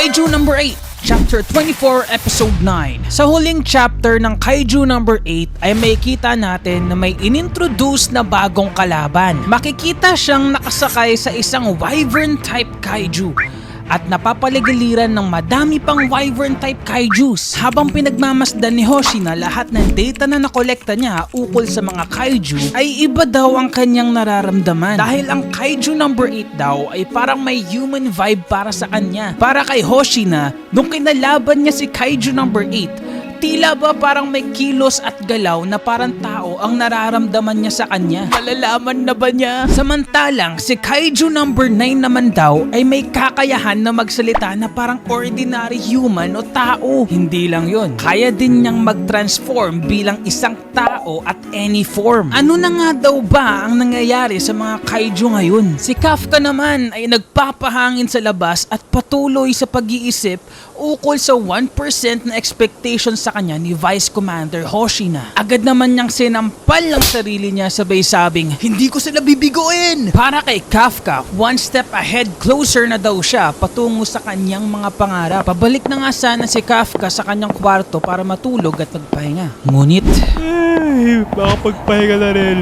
Kaiju number 8, Chapter 24, Episode 9. Sa huling chapter ng Kaiju number 8 ay makikita natin na may inintroduce na bagong kalaban. Makikita siyang nakasakay sa isang wyvern-type kaiju at napapaligaliran ng madami pang wyvern-type kaijus. Habang pinagmamasdan ni Hoshina lahat ng data na nakolekta niya ukol sa mga kaiju, ay iba daw ang kanyang nararamdaman. Dahil ang Kaiju number 8 daw ay parang may human vibe para sa kanya. Para kay Hoshina, nung kinalaban niya si Kaiju number 8, tila ba parang may kilos at galaw na parang tao ang nararamdaman niya sa kanya. Malalaman na ba niya? Samantalang si Kaiju number 9 naman daw ay may kakayahan na magsalita na parang ordinary human o tao. Hindi lang yon, kaya din niyang mag-transform bilang isang tao at any form. Ano na nga daw ba ang nangyayari sa mga kaiju ngayon? Si Kafka naman ay nagpapahangin sa labas at patuloy sa pag-iisip ukol sa 1% na expectation sa kanya ni Vice Commander Hoshina. Agad naman niyang sinampal ang sarili niya sabay sabing, "Hindi ko sila bibiguin!" Para kay Kafka, one step ahead closer na daw siya patungo sa kanyang mga pangarap. Pabalik na nga sana si Kafka sa kanyang kwarto para matulog at magpahinga. Ngunit, Baka pagpahinga na rin.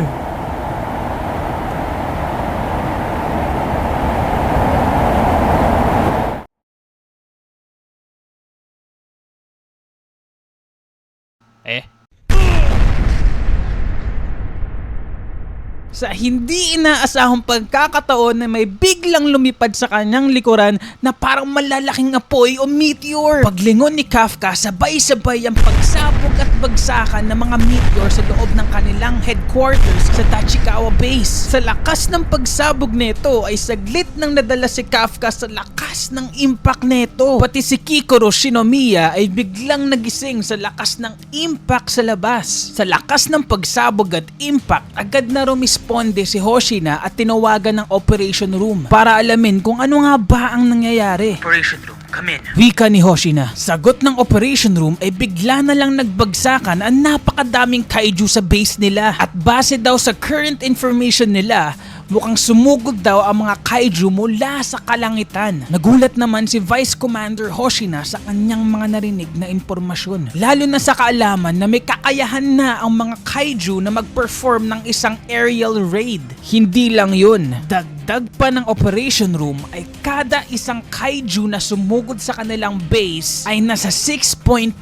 sa hindi inaasahang pagkakataon na may biglang lumipad sa kanyang likuran na parang malalaking apoy o meteor. Paglingon ni Kafka, sabay-sabay ang pagsabog at bagsakan ng mga meteor sa loob ng kanilang headquarters sa Tachikawa Base. Sa lakas ng pagsabog nito ay saglit nang nadala si Kafka sa lakas ng impact nito. Pati si Kikoro Shinomiya ay biglang nagising sa lakas ng impact sa labas. Sa lakas ng pagsabog at impact, agad na rumisponde si Hoshina at tinawagan ng operation room para alamin kung ano nga ba ang nangyayari. Operation room, come in. Wika ni Hoshina. Sagot ng operation room ay bigla na lang nagbagsakan ang napakadaming kaiju sa base nila. At base daw sa current information nila, mukhang sumugod daw ang mga kaiju mula sa kalangitan. Nagulat naman si Vice Commander Hoshina sa kanyang mga narinig na impormasyon. Lalo na sa kaalaman na may kakayahan na ang mga kaiju na mag-perform ng isang aerial raid. Hindi lang yun. Dagdag pa ng operation room ay kada isang kaiju na sumugod sa kanilang base ay nasa 6.2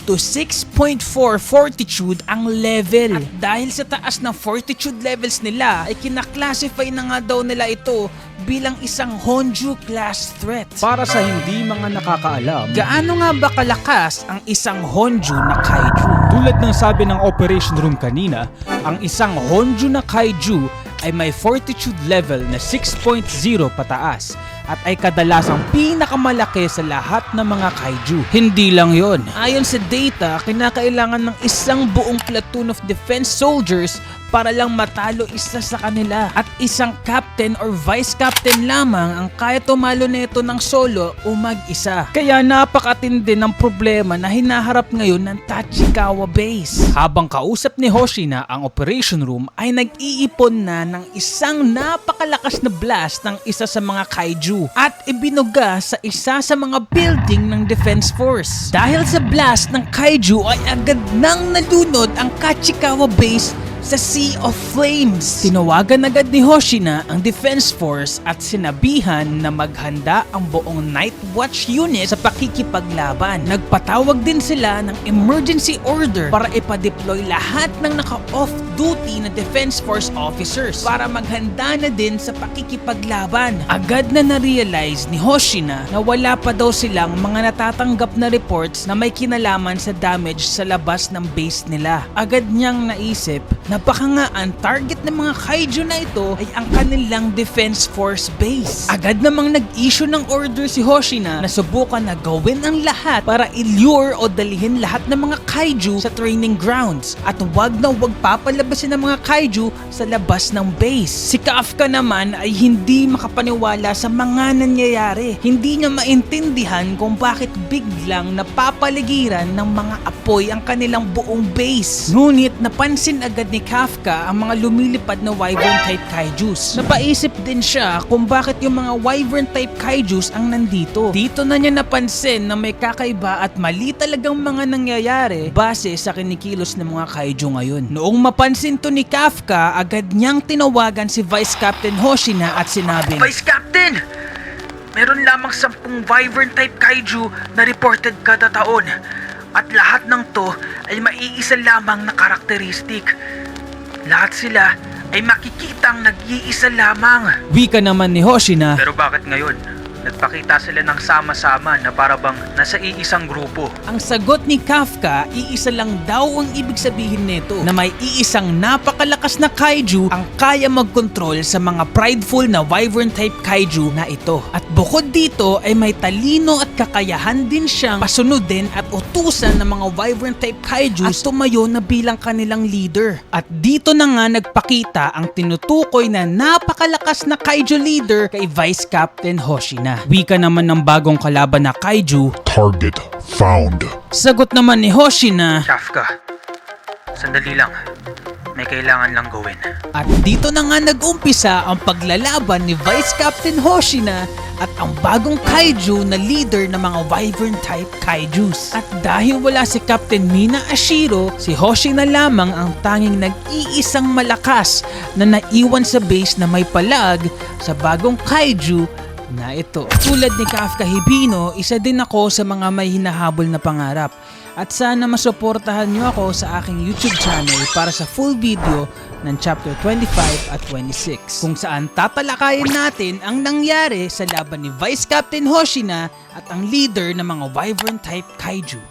to 6.4 fortitude ang level. At dahil sa taas ng fortitude levels nila ay kinaklasify na nga daw nila ito bilang isang Honju class threat. Para sa hindi mga nakakaalam, Gaano nga ba kalakas ang isang Honju na kaiju? tulad ng sabi ng operation room kanina, ang isang Honju na kaiju ay may fortitude level na 6.0 pataas at ay kadalasang pinakamalaki sa lahat ng mga kaiju. Hindi lang yon. Ayon sa data, kinakailangan ng isang buong platoon of defense soldiers para lang matalo isa sa kanila. At isang captain or vice captain lamang ang kaya tumalo nito ng solo o mag-isa. Kaya napakatindi ng problema na hinaharap ngayon ng Tachikawa Base. Habang kausap ni Hoshina ang operation room, Ay nag-iipon na ng isang napakalakas na blast ng isa sa mga kaiju at ibinuga sa isa sa mga building ng Defense Force. Dahil sa blast ng kaiju ay agad nang nalunod ang Tachikawa Base sa Sea of Flames. Tinawagan agad ni Hoshina ang Defense Force at sinabihan na maghanda ang buong Night Watch unit sa pakikipaglaban. Nagpatawag din sila ng emergency order para ipa-deploy lahat ng naka-off duty na Defense Force officers para maghanda na din sa pakikipaglaban. Agad na na-realize ni Hoshina na wala pa daw silang mga natatanggap na reports na may kinalaman sa damage sa labas ng base nila. Agad niyang naisip na baka nga ang target ng mga kaiju na ito ay ang kanilang Defense Force base. Agad namang nag-issue ng order si Hoshina na subukan na gawin ang lahat para i-lure o dalihin lahat ng mga kaiju sa training grounds at wag na wag papalabasin ng mga kaiju sa labas ng base. Si Kafka naman ay hindi makapaniwala sa mga nangyayari. Hindi niya maintindihan kung bakit biglang napapaligiran ng mga apoy ang kanilang buong base. Ngunit napansin agad ni ni Kafka ang mga lumilipad na Wyvern-type kaijus. Napaisip din siya kung bakit yung mga Wyvern-type kaijus ang nandito. Dito na niya napansin na may kakaiba at mali talagang mga nangyayari base sa kinikilos ng mga kaiju ngayon. Noong mapansin to ni Kafka, agad niyang tinawagan si Vice Captain Hoshina at sinabing, Vice Captain! Meron lamang 10 Wyvern-type kaiju na reported kada taon. At lahat ng to ay maiisa lamang na karakteristik. Lahat sila ay makikitang nag-iisa lamang. wika naman ni Hoshina, Pero bakit ngayon? Nagpakita sila ng sama-sama na parabang nasa iisang grupo. ang sagot ni Kafka, iisa lang daw ang ibig sabihin nito, na may iisang napakalakas na kaiju ang kaya mag-control sa mga prideful na Wyvern-type kaiju na ito. At bukod dito ay may talino at kakayahan din siyang pasunodin at utusan ng mga Wyvern-type kaiju at tumayo na bilang kanilang leader. At dito na nga nagpakita ang tinutukoy na napakalakas na kaiju leader kay Vice Captain Hoshina. Wika naman ng bagong kalaban na kaiju, Target found. sagot naman ni Hoshina, Kafka, sandali lang. May kailangan lang gawin. at dito na nga nag-umpisa ang paglalaban ni Vice Captain Hoshina at ang bagong kaiju na leader ng mga Wyvern-type kaijus. At dahil wala si Captain Mina Ashiro, si Hoshina lamang ang tanging nag-iisang malakas na naiwan sa base na may palag sa bagong kaiju na ito. Tulad ni Kafka Hibino, isa din ako sa mga may hinahabol na pangarap. At sana masuportahan nyo ako sa aking YouTube channel para sa full video ng chapter 25 at 26, kung saan tatalakayin natin ang nangyari sa laban ni Vice Captain Hoshina at ang leader ng mga Wyvern-type kaiju.